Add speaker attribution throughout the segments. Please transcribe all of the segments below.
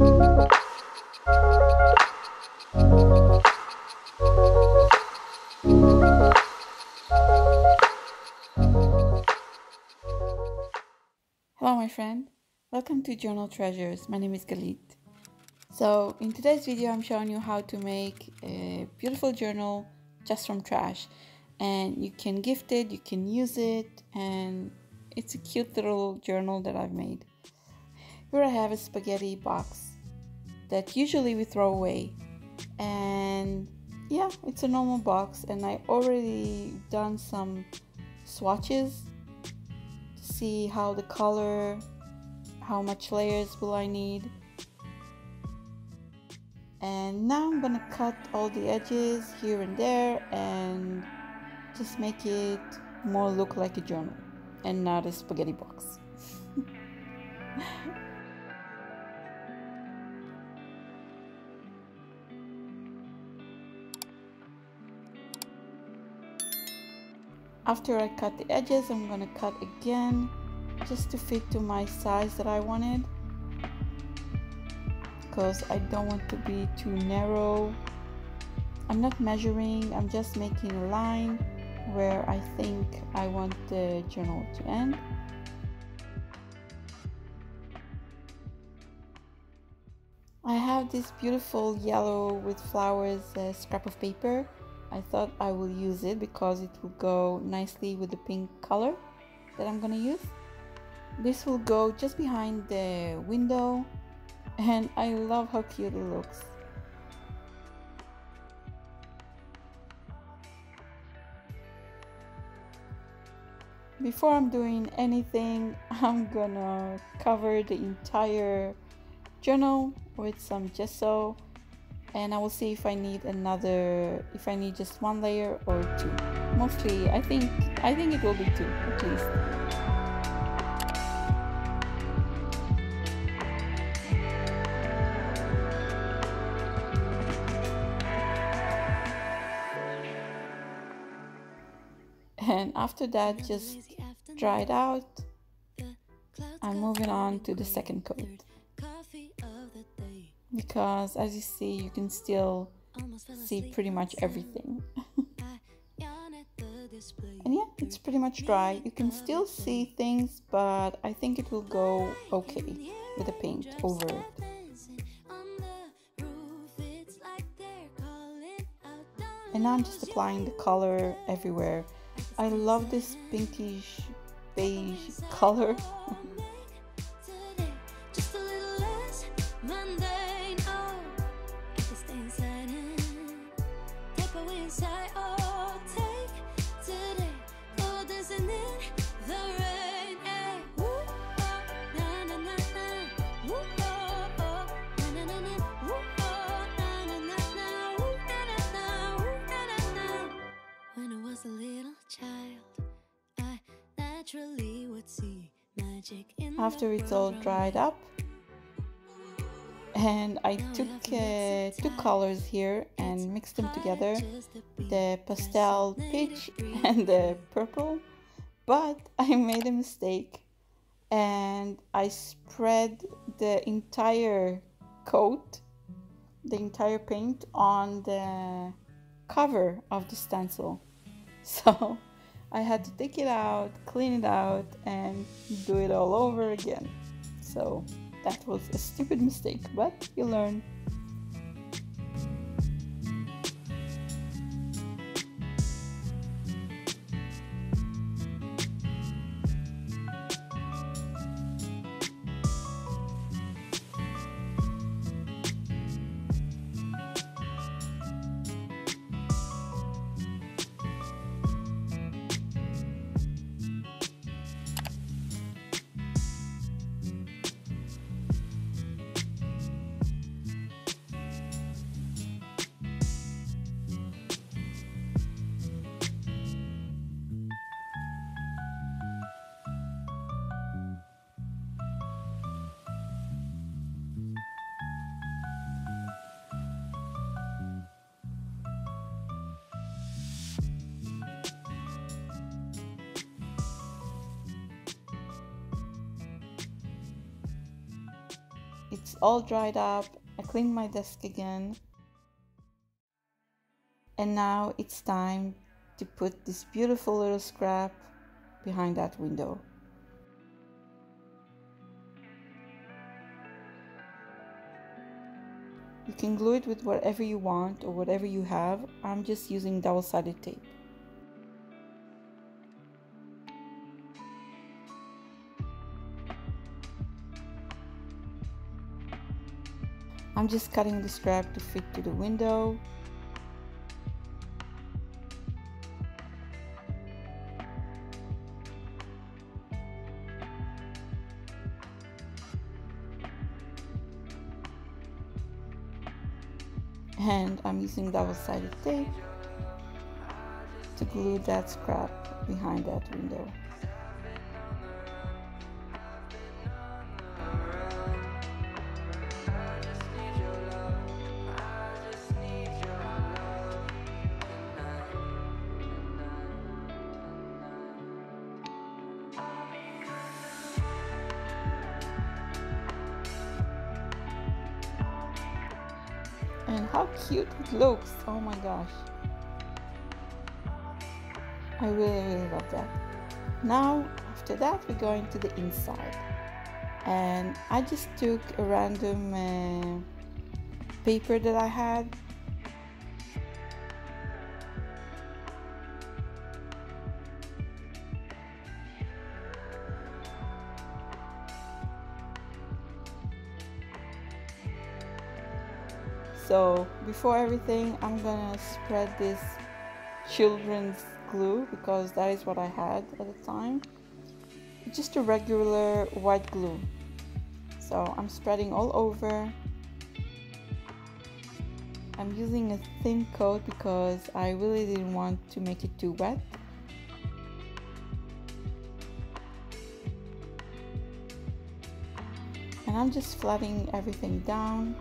Speaker 1: Hello my friend, welcome to Journal Treasures. My name is Galit. So in today's video I'm showing you how to make a beautiful journal just from trash, and you can gift it, you can use it, and it's a cute little journal that I've made. Here I have a spaghetti box that usually we throw away, and yeah, it's a normal box, and I already done some swatches to see how the color, how much layers will I need. And now I'm gonna cut all the edges here and there and just make it more look like a journal and not a spaghetti box. After I cut the edges, I'm gonna cut again just to fit to my size that I wanted, because I don't want to be too narrow. I'm not measuring, I'm just making a line where I think I want the journal to end. I have this beautiful yellow with flowers scrap of paper. I thought I will use it because it will go nicely with the pink color that I'm gonna use. This will go just behind the window, and I love how cute it looks. Before I'm doing anything, I'm gonna cover the entire journal with some gesso, and I will see if I need just one layer or two. Mostly I think it will be two at least. And after that, just dry it out. I'm moving on to the second coat, because as you see, you can still see pretty much everything. And yeah, it's pretty much dry. You can still see things, but I think it will go okay with the paint over it. And now I'm just applying the color everywhere. I love this pinkish beige color. After it's all dried up, and I took two colors here and mixed them together, the pastel peach and the purple, but I made a mistake and I spread the entire coat, the entire paint on the cover of the stencil. So I had to take it out, clean it out, and do it all over again. So that was a stupid mistake, but you learn. all dried up. I cleaned my desk again. And now it's time to put this beautiful little scrap behind that window. You can glue it with whatever you want or whatever you have. I'm just using double-sided tape. I'm just cutting the scrap to fit to the window. And I'm using double-sided tape to glue that scrap behind that window. And how cute it looks! Oh my gosh, I really love that. Now after that we're going to the inside, and I just took a random paper that I had. So before everything, I'm gonna spread this children's glue because that is what I had at the time. Just a regular white glue. So I'm spreading all over. I'm using a thin coat because I really didn't want to make it too wet. And I'm just flattening everything down.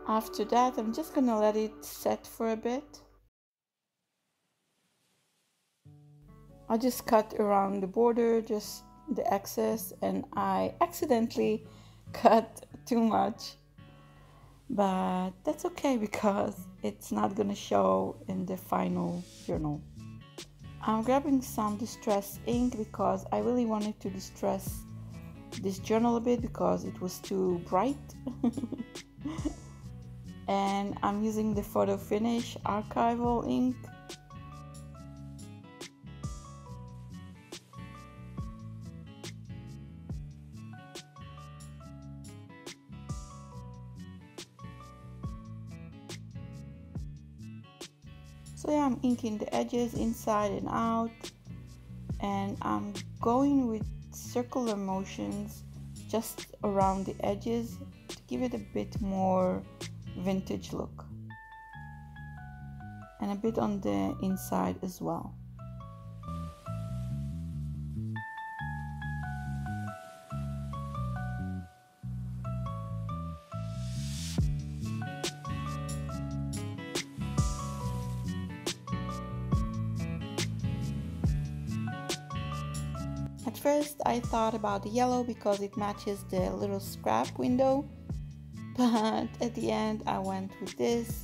Speaker 1: After that, I'm just gonna let it set for a bit. I just cut around the border, just the excess, and I accidentally cut too much. But that's okay because it's not gonna show in the final journal. I'm grabbing some distress ink because I really wanted to distress this journal a bit because it was too bright. And I'm using the photo finish archival ink. So yeah, I'm inking the edges inside and out, and I'm going with circular motions just around the edges to give it a bit more vintage look, and a bit on the inside as well. At first I thought about the yellow because it matches the little scrap window, but at the end I went with this.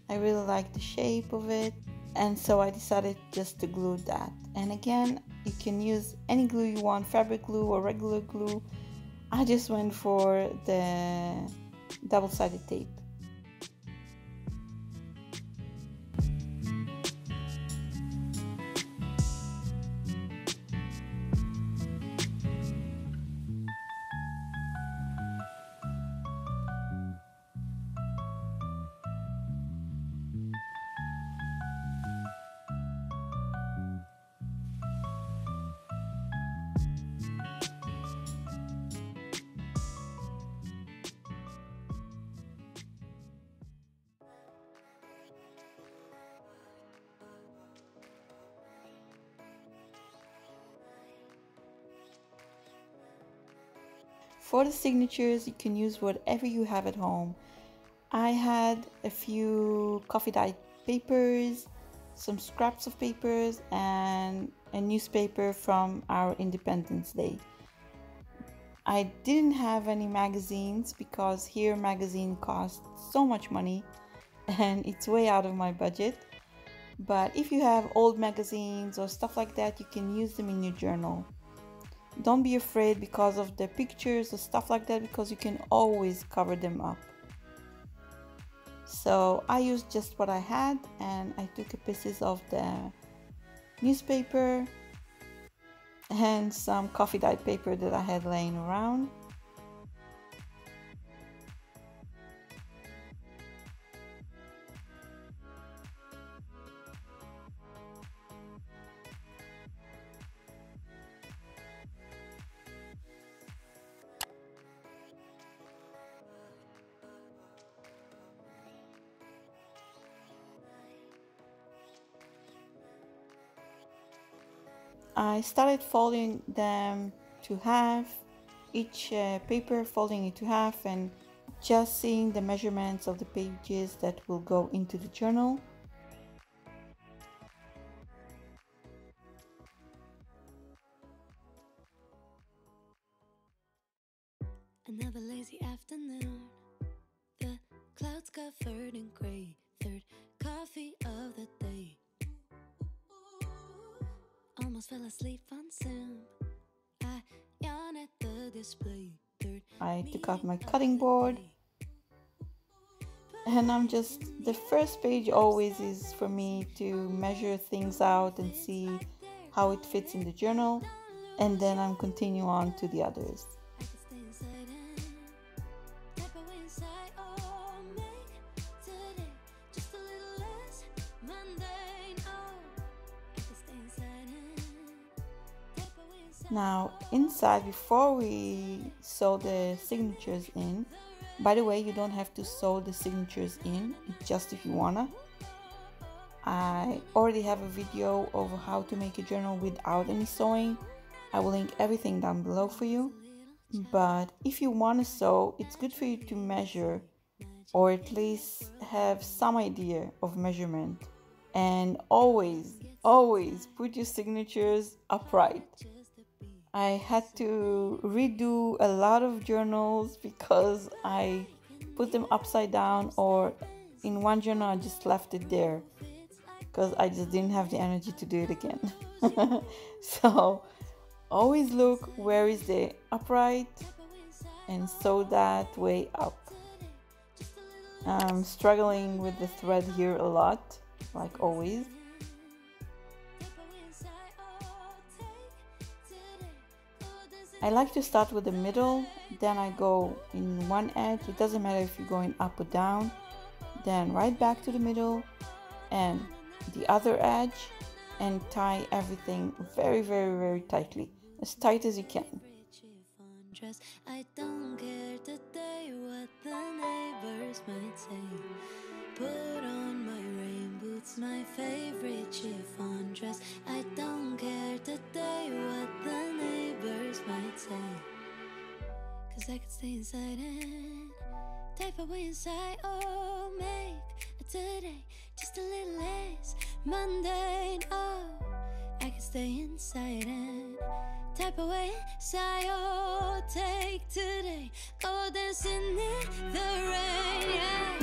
Speaker 1: I really like the shape of it, and so I decided just to glue that. And again, you can use any glue you want, fabric glue or regular glue. I just went for the double-sided tape. For the signatures, you can use whatever you have at home. I had a few coffee dyed papers, some scraps of papers, and a newspaper from our Independence Day. I didn't have any magazines because here magazine costs so much money and it's way out of my budget. But if you have old magazines or stuff like that, you can use them in your journal. Don't be afraid because of the pictures or stuff like that, because you can always cover them up. So I used just what I had, and I took pieces of the newspaper and some coffee dyed paper that I had laying around. I started folding them to half, each paper folding it to half, and just seeing the measurements of the pages that will go into the journal.
Speaker 2: Another lazy afternoon, the clouds covered in gray, third coffee of the day. Almost fell asleep on Zoom. I yawn at the display.
Speaker 1: I took out my cutting board, and the first page always is for me to measure things out and see how it fits in the journal, and then I'm continue on to the others. Now inside, before we sew the signatures in, by the way, you don't have to sew the signatures in, it's just if you wanna. I already have a video of how to make a journal without any sewing. I will link everything down below for you. But if you want to sew, it's good for you to measure, or at least have some idea of measurement. And always put your signatures upright. I had to redo a lot of journals because I put them upside down, or in one journal I just left it there because I just didn't have the energy to do it again. So always look where is the upright and sew that way up. I'm struggling with the thread here a lot, like always. I like to start with the middle, then I go in one edge. It doesn't matter if you're going up or down. Then right back to the middle and the other edge, and tie everything very tightly, as tight as you can.
Speaker 2: I don't care today what the neighbors might say. Put on my rain boots, my favorite chiffon dress. I don't care today what the neighbors might say. 'Cause I could stay inside and type away inside, or make today just a little less mundane. Oh, I could stay inside and type away inside, or take today, go dancing in the rain, yeah.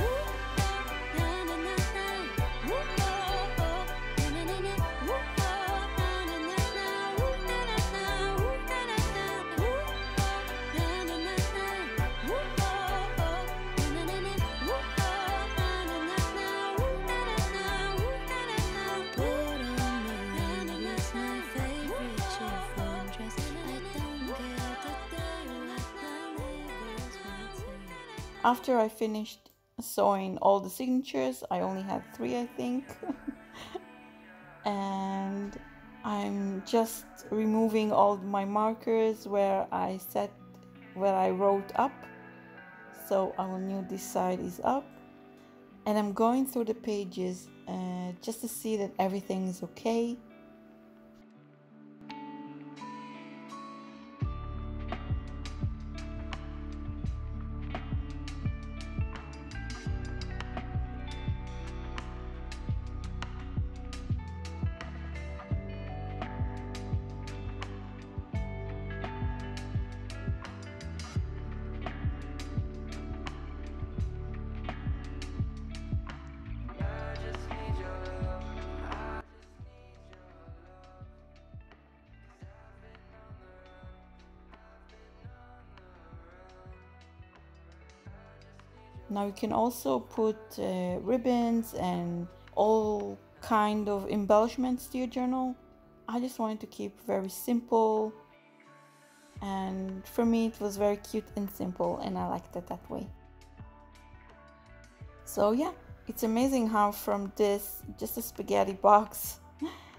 Speaker 1: After I finished sewing all the signatures, I only had 3, I think. And I'm just removing all my markers where I wrote up. So I will know this side is up. And I'm going through the pages just to see that everything is okay. Now you can also put ribbons and all kind of embellishments to your journal. I just wanted to keep very simple, and for me it was very cute and simple, and I liked it that way. So yeah, it's amazing how from this, just a spaghetti box,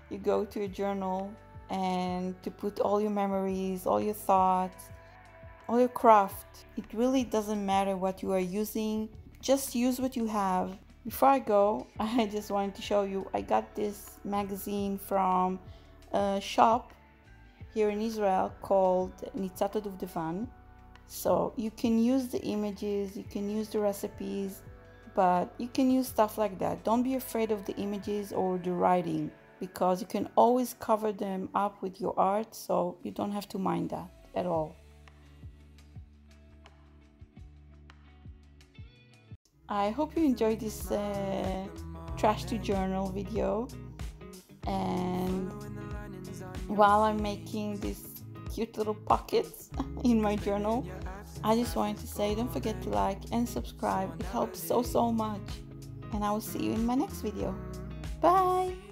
Speaker 1: you go to a journal and to put all your memories, all your thoughts, all your craft. It really doesn't matter what you are using, just use what you have. Before I go, I just wanted to show you, I got this magazine from a shop here in Israel called Nitzato Duvdevan. So you can use the images, you can use the recipes, but you can use stuff like that. Don't be afraid of the images or the writing, because you can always cover them up with your art, so you don't have to mind that at all. I hope you enjoyed this trash to journal video, and while I'm making these cute little pockets in my journal, I just wanted to say, don't forget to like and subscribe. It helps so much, and I will see you in my next video. Bye.